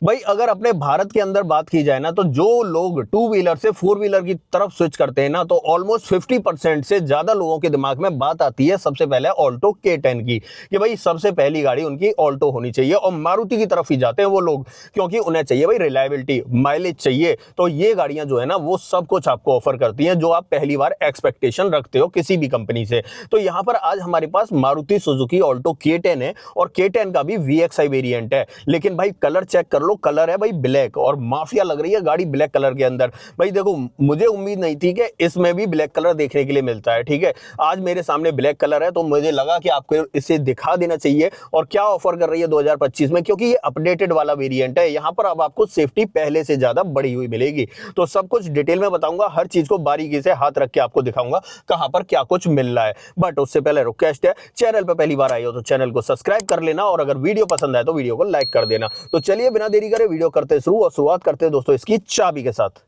भाई अगर अपने भारत के अंदर बात की जाए ना, तो जो लोग टू व्हीलर से फोर व्हीलर की तरफ स्विच करते हैं ना, तो ऑलमोस्ट 50% से ज्यादा लोगों के दिमाग में बात आती है सबसे पहले ऑल्टो K10 की, कि भाई सबसे पहली गाड़ी उनकी ऑल्टो होनी चाहिए। और मारुति की तरफ ही जाते हैं वो लोग, क्योंकि उन्हें चाहिए भाई रिलायबिलिटी, माइलेज चाहिए। तो ये गाड़ियां जो है ना, वो सब कुछ आपको ऑफर करती हैं, जो आप पहली बार एक्सपेक्टेशन रखते हो किसी भी कंपनी से। तो यहां पर आज हमारे पास मारुति सुजुकी ऑल्टो K10 है, और K10 का भी VXI वेरिएंट है। लेकिन भाई कलर चेक कर लो, कलर है भाई ब्लैक, और माफिया लग रही है गाड़ी ब्लैक कलर के अंदर। भाई देखो, मुझे उम्मीद नहीं थी कि इसमें भी ब्लैक कलर देखने के लिए मिलता है, ठीक है। आज मेरे सामने ब्लैक कलर है, तो मुझे लगा कि आपको इसे दिखा देना चाहिए। और क्या ऑफर कर रही है 2025 में, क्योंकि ये अपडेटेड वाला वेरिएंट है, यहां पर अब आपको सेफ्टी पहले से ज्यादा बढ़ी हुई मिलेगी। तो सब कुछ डिटेल में बताऊंगा, हर चीज को बारीकी से हाथ रख के आपको दिखाऊंगा कहां पर क्या कुछ मिल रहा है। बट उससे पहले रिक्वेस्ट है, चैनल पर पहली बार आई हो तो चैनल को सब्सक्राइब कर लेना, और अगर वीडियो पसंद आए तो वीडियो को लाइक कर देना। तो चलिए बिना देरी करे वीडियो करते शुरू, और शुरुआत करते हैं दोस्तों इसकी चाबी के साथ।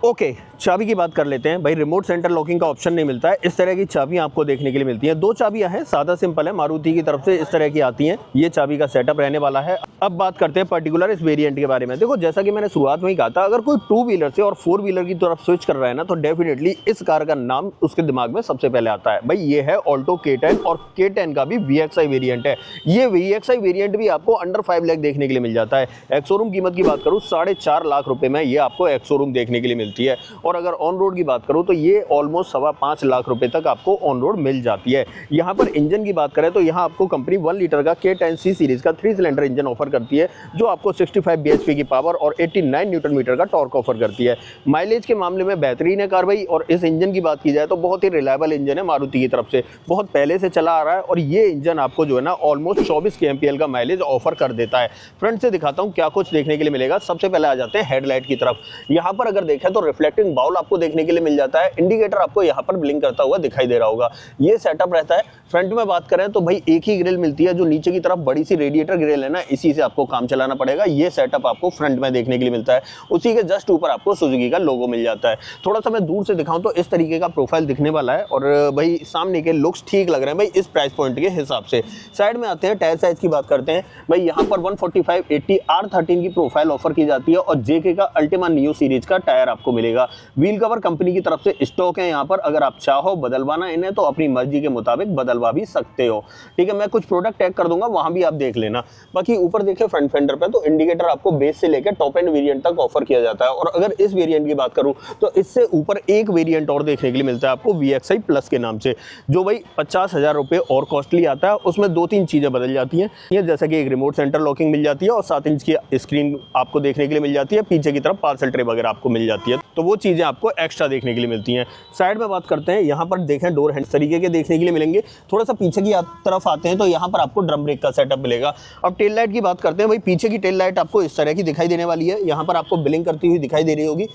ओके, चाबी की बात कर लेते हैं। भाई रिमोट सेंटर लॉकिंग का ऑप्शन नहीं मिलता है, इस तरह की चाबियां आपको देखने के लिए मिलती हैं। दो चाबियां हैं, सादा सिंपल है, मारुति की तरफ से इस तरह की आती हैं। ये चाबी का सेटअप रहने वाला है। अब बात करते हैं पर्टिकुलर इस वेरिएंट के बारे में। देखो, जैसा कि मैंने शुरुआत में ही कहा था, अगर कोई टू व्हीलर से और फोर व्हीलर की तरफ स्विच कर रहा है ना, तो डेफिनेटली इस कार का नाम उसके दिमाग में सबसे पहले आता है। भाई ये है ऑल्टो K10, और K10 का भी VXI वेरिएंट है। ये VXI वेरिएंट भी आपको अंडर 5 लाख देखने के लिए मिल जाता है। एक्स शोरूम कीमत की बात करूँ, 4.5 लाख रुपए में ये आपको एक्स शोरूम देखने के लिए मिलती है। और अगर ऑन रोड की बात करूं तो ये ऑलमोस्ट 5.25 लाख रुपए तक आपको ऑन रोड मिल जाती है। यहां पर इंजन की बात करें तो यहां आपको कंपनी 1 लीटर का K10C सीरीज का 3 सिलेंडर इंजन ऑफर करती है, जो आपको 65 bhp की पावर और 89 न्यूटन मीटर का टॉर्क ऑफर करती है। माइलेज के मामले में बेहतरीन है कार्रवाई। और इस इंजन की बात की जाए तो बहुत ही रिलायबल इंजन है मारुति की तरफ से, बहुत पहले से चला आ रहा है। और ये इंजन आपको जो है ना ऑलमोस्ट 24 kmpl का माइलेज ऑफर कर देता है। फ्रंट से दिखाता हूँ क्या कुछ देखने के लिए मिलेगा। सबसे पहले आ जाते हैं हेडलाइट की तरफ। यहाँ पर अगर देखें तो रिफ्लेक्टिंग बाउल आपको देखने के लिए मिल जाता है। इंडिकेटर आपको यहाँ पर ब्लिंक करता हुआ दिखाई दे रहा होगा। ये सेटअप रहता है। फ्रंट में बात करें तो भाई एक ही ग्रिल मिलती है, जो नीचे की तरफ बड़ी सी रेडिएटर ग्रिल है ना, इसी से आपको काम चलाना पड़ेगा। ये सेटअप आपको फ्रंट में देखने के लिए मिलता है। उसी के जस्ट ऊपर आपको सुजुकी का लोगो मिल जाता है। थोड़ा सा मैं दूर से दिखाऊं तो इस तरीके का प्रोफाइल दिखने वाला है। और भाई सामने के लुक्स ठीक लग रहे हैं भाई इस प्राइस पॉइंट के हिसाब से। साइड में आते हैं, टायर साइज की बात करते हैं। भाई यहाँ पर 145/80 R13 की प्रोफाइल ऑफर की जाती है, और जेके का अल्टीमा नियो सीरीज का टायर आपको मिलेगा। व्हील कवर कंपनी की तरफ से स्टॉक है यहाँ पर। अगर आप चाहो बदलवाना इन्हें तो अपनी मर्जी के मुताबिक बदलवा भी सकते हो, ठीक है। मैं कुछ प्रोडक्ट टैग कर दूंगा, वहां भी आप देख लेना। बाकी ऊपर देखें फ्रंट फेंडर पे तो इंडिकेटर आपको बेस से लेकर टॉप एंड वेरिएंट तक ऑफर किया जाता है। और अगर इस वेरिएंट की बात करूं तो इससे ऊपर एक वेरिएंट और देखने के लिए मिलता है आपको VXI प्लस के नाम से, जो भाई 50,000 रुपए और कॉस्टली आता है। उसमें 2-3 चीजें बदल जाती हैं, ये जैसा कि एक रिमोट सेंटर लॉकिंग मिल जाती है, और 7 इंच की स्क्रीन आपको देखने के लिए मिल जाती है। पीछे की तरफ पार्सल ट्रे वगैरह आपको मिल जाती है, तो वो चीजें आपको एक्स्ट्रा देखने के लिए मिलती हैं। साइड में बात करते हैं, यहाँ पर देखें डोर हैंड तरीके के देखने के लिए मिलेंगे। थोड़ा सा पीछे की तरफ आते हैं तो यहाँ पर आपको ड्रम ब्रेक का सेटअप मिलेगा। अब टेल लाइट की बात करते हैं। भाई पीछे की टेल लाइट आपको इस तरह की दिखाई देने वाली है। यहाँ पर आपको ब्लिंक करती हुई दिखाई दे रही होगी।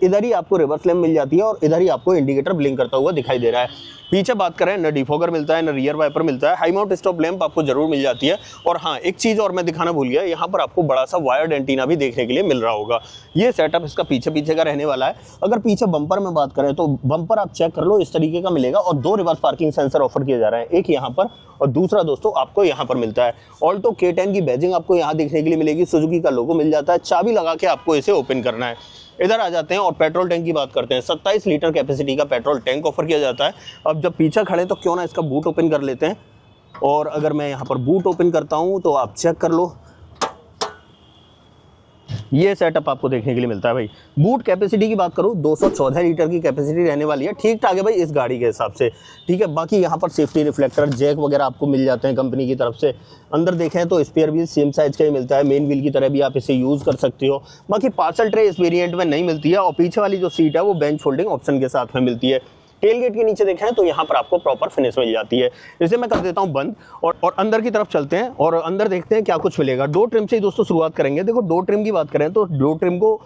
इधर ही आपको रिवर्स लैम्प मिल जाती है, और इधर ही आपको इंडिकेटर ब्लिंक करता हुआ दिखाई दे रहा है। पीछे बात करें, न डिफॉगर मिलता है, न रियर वाइपर मिलता है। हाई माउंट स्टॉप लैंप आपको जरूर मिल जाती है। और हाँ, एक चीज और मैं दिखाना भूल गया, यहाँ पर आपको बड़ा सा वायर्ड एंटीना भी देखने के लिए मिल रहा होगा। ये सेटअप इसका पीछे का रहने वाला है। अगर पीछे बम्पर में बात करें तो बम्पर आप चेक कर लो, इस तरीके का मिलेगा। और 2 रिवर्स पार्किंग सेंसर ऑफर किए जा रहे हैं, एक यहाँ पर और दूसरा दोस्तों आपको यहाँ पर मिलता है। ऑल्टो K10 की बैजिंग आपको यहाँ देखने के लिए मिलेगी। सुजुकी का लोगो मिल जाता है। चाबी लगा के आपको इसे ओपन करना है। इधर आ जाते हैं और पेट्रोल टैंक की बात करते हैं। 27 लीटर कैपेसिटी का पेट्रोल टैंक ऑफर किया जाता है। अब जब पीछे खड़े तो क्यों ना इसका बूट ओपन कर लेते हैं। और अगर मैं यहाँ पर बूट ओपन करता हूँ तो आप चेक कर लो, ये सेटअप आपको देखने के लिए मिलता है। भाई बूट कैपेसिटी की बात करूँ, 214 लीटर की कैपेसिटी रहने वाली है। ठीक ठाक है भाई इस गाड़ी के हिसाब से, ठीक है। बाकी यहाँ पर सेफ्टी रिफ्लेक्टर, जैक वगैरह आपको मिल जाते हैं कंपनी की तरफ से। अंदर देखें तो स्पेयर व्हील सेम साइज का ही मिलता है, मेन व्हील की तरह भी आप इसे यूज़ कर सकते हो। बाकी पार्सल ट्रे इस वेरिएंट में नहीं मिलती है, और पीछे वाली जो सीट है वो बेंच फोल्डिंग ऑप्शन के साथ में मिलती है। टेल गेट के नीचे देखें तो यहाँ पर आपको प्रॉपर फिनिश मिल जाती है। इसे मैं कर देता हूँ बंद, और अंदर की तरफ चलते हैं और अंदर देखते हैं क्या कुछ मिलेगा। डोर ट्रिम से ही दोस्तों शुरुआत करेंगे। देखो, डोर ट्रिम की बात करें तो डोर ट्रिम को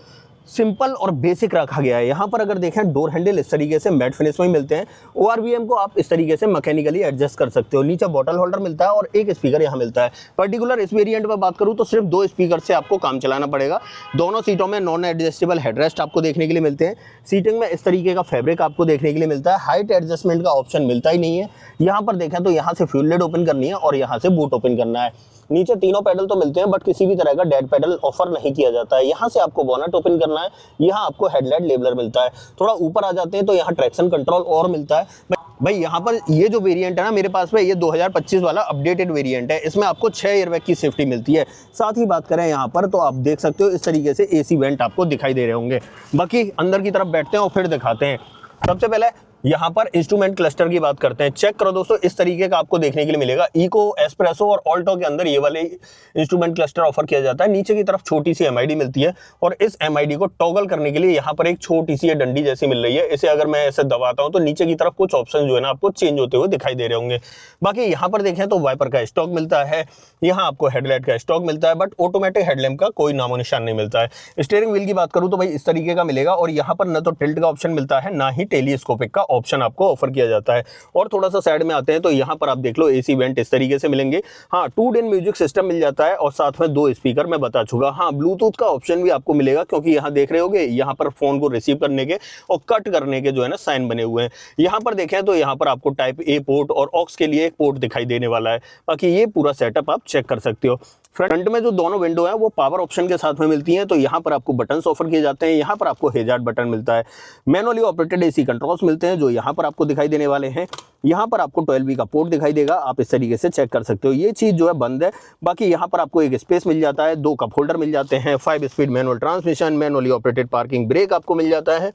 सिंपल और बेसिक रखा गया है। यहाँ पर अगर देखें डोर हैंडल इस तरीके से मैट फिनिश में ही मिलते हैं। ORVM को आप इस तरीके से मैकेनिकली एडजस्ट कर सकते हो। नीचे बॉटल होल्डर मिलता है और एक स्पीकर यहाँ मिलता है। पर्टिकुलर इस वेरिएंट में बात करूँ तो सिर्फ 2 स्पीकर से आपको काम चलाना पड़ेगा। दोनों सीटों में नॉन एडजस्टेबल हेडरेस्ट आपको देखने के लिए मिलते हैं। सीटिंग में इस तरीके का फैब्रिक आपको देखने के लिए मिलता है। हाइट एडजस्टमेंट का ऑप्शन मिलता ही नहीं है। यहाँ पर देखें तो यहाँ से फ्यूल लिड ओपन करनी है और यहाँ से बूट ओपन करना है। नीचे तीनों पेडल तो मिलते हैं बट किसी भी तरह का डेड पेडल ऑफर नहीं किया जाता है। यहाँ से आपको बोनट ओपन करना है, यहाँ आपको हेडलाइट लेबलर मिलता है। थोड़ा ऊपर आ जाते हैं तो यहाँ ट्रैक्शन कंट्रोल और मिलता है। भाई यहाँ पर ये जो वेरिएंट है ना मेरे पास में, ये 2025 वाला अपडेटेड वेरिएंट है। इसमें आपको 6 एयरबैग की सेफ्टी मिलती है। साथ ही बात करें यहाँ पर तो आप देख सकते हो इस तरीके से एसी वेंट आपको दिखाई दे रहे होंगे। बाकी अंदर की तरफ बैठते हैं और फिर दिखाते हैं। सबसे पहले यहाँ पर इंस्ट्रूमेंट क्लस्टर की बात करते हैं। चेक करो दोस्तों, इस तरीके का आपको देखने के लिए मिलेगा। इको, एस्प्रेसो और ऑल्टो के अंदर ये वाले इंस्ट्रूमेंट क्लस्टर ऑफर किया जाता है। नीचे की तरफ छोटी सी एमआईडी मिलती है और इस एमआईडी को टॉगल करने के लिए यहाँ पर एक छोटी सी डंडी जैसी मिल रही है। इसे अगर मैं ऐसे दबाता हूँ तो नीचे की तरफ कुछ ऑप्शन जो है ना आपको चेंज होते हुए दिखाई दे रहे होंगे। बाकी यहाँ पर देखें तो वाइपर का स्टॉक मिलता है, यहाँ आपको हेडलाइट का स्टॉक मिलता है, बट ऑटोमेटिक हेडलैम्प का कोई नामो निशान नहीं मिलता है। स्टीयरिंग व्हील की बात करूँ तो भाई इस तरीके का मिलेगा और यहाँ पर न तो टिल्ट का ऑप्शन मिलता है ना ही टेलीस्कोपिक का ऑप्शन आपको ऑफर किया जाता है। और थोड़ा सा साइड में आते हैं तो यहाँ पर आप देख लो एसी वेंट इस तरीके से मिलेंगे। हाँ, 2 म्यूजिक सिस्टम मिल जाता है और साथ में 2 स्पीकर मैं बता चुका। हाँ, ब्लूटूथ का ऑप्शन भी आपको मिलेगा क्योंकि यहाँ देख रहे होगे यहाँ पर फोन को रिसीव करने के और कट करने के जो है ना साइन बने हुए हैं। यहाँ पर देखें तो यहाँ पर आपको टाइप ए पोर्ट और ऑक्स के लिए एक पोर्ट दिखाई देने वाला है। बाकी ये पूरा सेटअप आप चेक कर सकते हो। फ्रंट में जो दोनों विंडो है वो पावर ऑप्शन के साथ में मिलती हैं, तो यहाँ पर आपको बटन्स ऑफर किए जाते हैं। यहाँ पर आपको हेजार्ड बटन मिलता है। मैनुअली ऑपरेटेड एसी कंट्रोल्स मिलते हैं जो यहाँ पर आपको दिखाई देने वाले हैं। यहाँ पर आपको 12V का पोर्ट दिखाई देगा, आप इस तरीके से चेक कर सकते हो। ये चीज़ जो है बंद है। बाकी यहाँ पर आपको एक स्पेस मिल जाता है, 2 कप होल्डर मिल जाते हैं, 5 speed manual transmission, manually operated parking brake आपको मिल जाता है।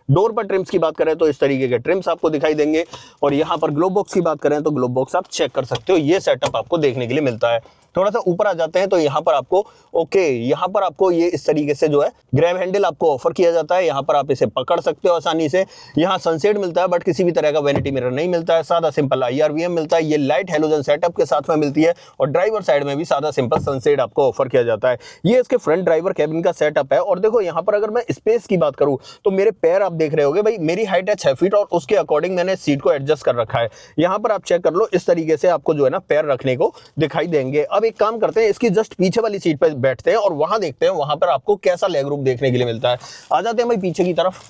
डोर पर ट्रिम्स की बात करें तो इस तरीके के ट्रिम्स आपको दिखाई देंगे। और यहाँ पर ग्लोब बॉक्स की बात करें तो ग्लोब बॉक्स आप चेक कर सकते हो। ये सेटअप आपको देखने के लिए मिलता है। थोड़ा सा ऊपर आ जाते हैं तो यहाँ पर आपको यहाँ पर आपको ये इस तरीके से जो है ग्रैब हैंडल आपको ऑफर किया जाता है। यहाँ पर आप इसे पकड़ सकते हो आसानी से। यहाँ सनसेट मिलता है बट किसी भी तरह का वैनिटी मिरर नहीं मिलता है। सादा सिंपल IRVM मिलता है, ये लाइट हेलोजन सेटअप के साथ में मिलती है। और ड्राइवर साइड में भी सादा सिंपल सनसेट आपको ऑफर किया जाता है। ये इसके फ्रंट ड्राइवर कैबिन का सेटअप है। और देखो यहाँ पर अगर मैं स्पेस की बात करूँ तो मेरे पैर आप देख रहे होगे, भाई मेरी हाइट है 6 फीट और उसके अकॉर्डिंग मैंने सीट को एडजस्ट कर रखा है। यहाँ पर आप चेक कर लो, इस तरीके से आपको जो है ना पैर रखने को दिखाई देंगे। अब एक काम करते हैं, इसकी जस्ट पीछे वाली सीट पर बैठते हैं और वहां देखते हैं वहां पर आपको कैसा लेग रूम देखने के लिए मिलता है। आ जाते हैं भाई पीछे की तरफ।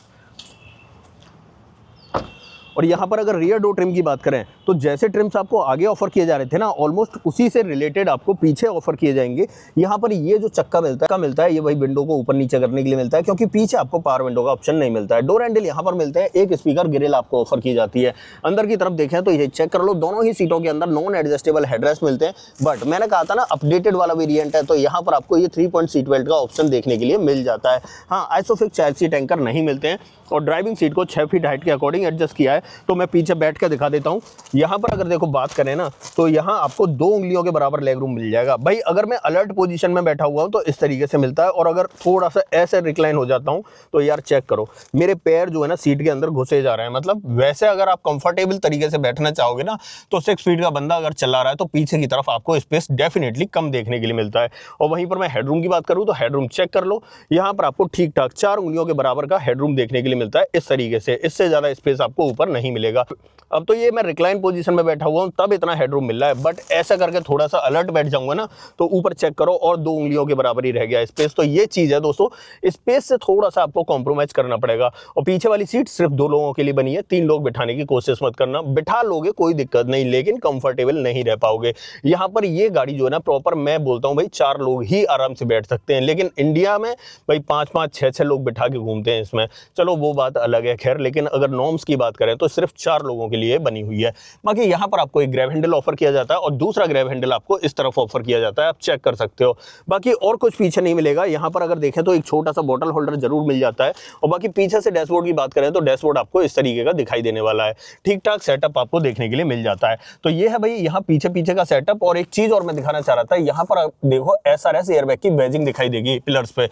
और यहाँ पर अगर रियर डोर ट्रिम की बात करें तो जैसे ट्रिम्स आपको आगे ऑफर किए जा रहे थे ना, ऑलमोस्ट उसी से रिलेटेड आपको पीछे ऑफर किए जाएंगे। यहाँ पर ये जो चक्का मिलता है ये वही विंडो को ऊपर नीचे करने के लिए मिलता है, क्योंकि पीछे आपको पावर विंडो का ऑप्शन नहीं मिलता है। डोर हैंडल यहाँ पर मिलते हैं, एक स्पीकर ग्रिल आपको ऑफर की जाती है। अंदर की तरफ देखें तो ये चेक कर लो, दोनों ही सीटों के अंदर नॉन एडजस्टेबल हेडरेस्ट मिलते हैं। बट मैंने कहा था ना अपडेटेड वाला वेरिएंट है, तो यहाँ पर आपको ये 3 पॉइंट सीट बेल्ट का ऑप्शन देखने के लिए मिल जाता है। हाँ, आइसोफिक्स चाइल्ड सीट एंकर नहीं मिलते हैं और ड्राइविंग सीट को 6 फीट हाइट के अकॉर्डिंग एडजस्ट किया है। तो मैं पीछे बैठ कर दिखा देता हूँ। यहाँ पर अगर देखो बात करें ना तो यहाँ आपको 2 उंगलियों के बराबर लेग रूम मिल जाएगा। भाई अगर मैं अलर्ट पोजीशन में बैठा हुआ हूँ तो इस तरीके से मिलता है, और अगर थोड़ा सा ऐसे रिक्लाइन हो जाता हूँ तो यार चेक करो मेरे पैर जो है ना सीट के अंदर घुसे जा रहे हैं। मतलब वैसे अगर आप कंफर्टेबल तरीके से बैठना चाहोगे ना तो 6 फीट का बंदा अगर चला रहा है तो पीछे की तरफ आपको स्पेस डेफिनेटली कम देखने के लिए मिलता है। और वहीं पर मैं हेडरूम की बात करूँ तो हेडरूम चेक कर लो, यहाँ पर आपको ठीक ठाक 4 उंगलियों के बराबर का हेडरूम देखने के लिए मिलता है इस तरीके से। इससे ज्यादा स्पेस आपको ऊपर नहीं मिलेगा। अब तो ये मैं रिक्लाइन पोजीशन में बैठा हुआ हूँ तब इतना हेडरूम मिल रहा है, बट ऐसा करके थोड़ा सा अलर्ट बैठ जाऊंगा ना तो ऊपर चेक करो और 2 उंगलियों के बराबर ही रह गया स्पेस। तो ये चीज है दोस्तों, स्पेस से थोड़ा सा आपको कॉम्प्रोमाइज करना पड़ेगा। और पीछे वाली सीट सिर्फ 2 लोगों के लिए बनी है, 3 लोग बिठाने की कोशिश मत करना। बिठा लोगे कोई दिक्कत नहीं, लेकिन कंफर्टेबल नहीं रह पाओगे। यहाँ पर ये गाड़ी जो है ना प्रॉपर मैं बोलता हूँ भाई 4 लोग ही आराम से बैठ सकते हैं, लेकिन इंडिया में भाई 5-5, 6-6 लोग बिठा के घूमते हैं इसमें। चलो वो बात अलग है खैर, लेकिन अगर नॉर्म्स की बात करें तो सिर्फ 4 लोगों के लिए बनी हुई है। बाकी यहाँ पर आपको एक ग्रैब हैंडल ऑफर किया जाता है और दूसरा ग्रैब हैंडल आपको इस तरफ ऑफर किया जाता है, आप चेक कर सकते हो। बाकी और कुछ पीछे नहीं मिलेगा। यहाँ पर अगर देखें तो एक छोटा सा बॉटल होल्डर जरूर मिल जाता है। और बाकी पीछे से डैशबोर्ड की बात करें तो डैशबोर्ड आपको इस तरीके का दिखाई देने वाला है। ठीक ठाक सेटअप आपको देखने के लिए मिल जाता है। तो ये है भाई यहाँ पीछे का सेटअप। और एक चीज और मैं दिखाना चाह रहा था, यहाँ पर देखो SRS एयरबैग की बैजिंग दिखाई देगी पिलर्स पे।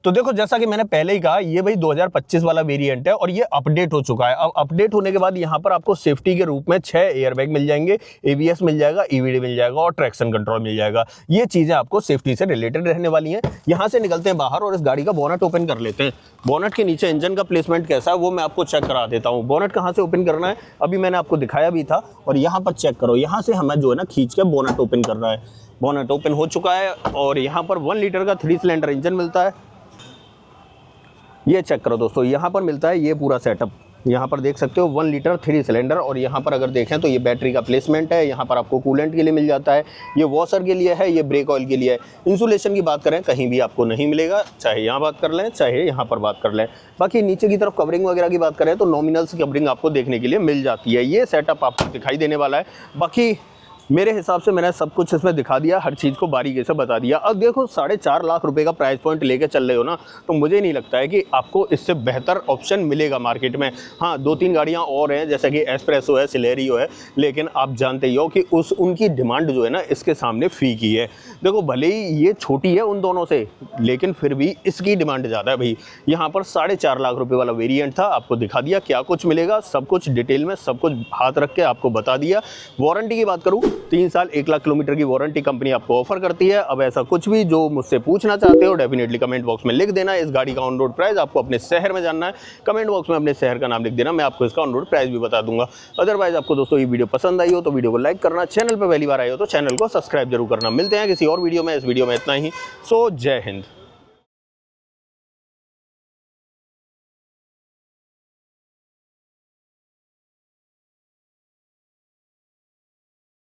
तो देखो जैसा कि मैंने पहले ही कहा, ये भाई 2025 वाला वेरिएंट है और ये अपडेट हो चुका है। अब अपडेट होने के बाद यहाँ पर आपको सेफ्टी के रूप में 6 एयरबैग मिल जाएंगे, ABS मिल जाएगा, EVD मिल जाएगा और ट्रैक्शन कंट्रोल मिल जाएगा। ये चीजें आपको सेफ्टी से रिलेटेड रहने वाली हैं। यहाँ से निकलते हैं बाहर और इस गाड़ी का बोनट ओपन कर लेते हैं। बोनट के नीचे इंजन का प्लेसमेंट कैसा है वो मैं आपको चेक करा देता हूँ। बोनट कहाँ से ओपन करना है अभी मैंने आपको दिखाया भी था, और यहाँ पर चेक करो, यहाँ से हमें जो है ना खींच के बोनट ओपन करना है। बोनट ओपन हो चुका है और यहाँ पर 1 लीटर का 3 सिलेंडर इंजन मिलता है। ये चेक करो दोस्तों, यहाँ पर मिलता है ये पूरा सेटअप। यहाँ पर देख सकते हो 1 लीटर 3 सिलेंडर। और यहाँ पर अगर देखें तो ये बैटरी का प्लेसमेंट है, यहाँ पर आपको कूलेंट के लिए मिल जाता है, ये वॉशर के लिए है, ये ब्रेक ऑयल के लिए है। इंसुलेशन की बात करें कहीं भी आपको नहीं मिलेगा, चाहे यहाँ बात कर लें चाहे यहाँ पर बात कर लें। बाकी नीचे की तरफ कवरिंग वगैरह की बात करें तो नॉमिनल्स कवरिंग आपको देखने के लिए मिल जाती है। ये सेटअप आपको दिखाई देने वाला है। बाकी मेरे हिसाब से मैंने सब कुछ इसमें दिखा दिया, हर चीज़ को बारीकी से बता दिया। अब देखो 4.5 लाख रुपए का प्राइस पॉइंट लेके चल रहे हो ना, तो मुझे नहीं लगता है कि आपको इससे बेहतर ऑप्शन मिलेगा मार्केट में। हाँ, 2-3 गाड़ियाँ और हैं जैसे कि एस्प्रेसो है, सिलेरियो है, लेकिन आप जानते ही हो कि उनकी डिमांड जो है ना इसके सामने फीकी है। देखो भले ही ये छोटी है उन दोनों से, लेकिन फिर भी इसकी डिमांड ज़्यादा है भाई। यहाँ पर 4.5 लाख रुपये वाला वेरियंट था, आपको दिखा दिया क्या कुछ मिलेगा, सब कुछ डिटेल में सब कुछ हाथ रख के आपको बता दिया। वारंटी की बात करूँ, 3 साल 1 लाख किलोमीटर की वारंटी कंपनी आपको ऑफर करती है। अब ऐसा कुछ भी जो मुझसे पूछना चाहते हो डेफिनेटली कमेंट बॉक्स में लिख देना। इस गाड़ी का ऑन रोड प्राइस आपको अपने शहर में जानना है, कमेंट बॉक्स में अपने शहर का नाम लिख देना, मैं आपको इसका ऑन रोड प्राइस भी बता दूंगा। अदरवाइज आपको दोस्तों ये वीडियो पसंद आई हो तो वीडियो को लाइक करना, चैनल पर पहली बार आए हो तो चैनल को सब्सक्राइब जरूर करना। मिलते हैं किसी और वीडियो में, इस वीडियो में इतना ही। सो जय हिंद।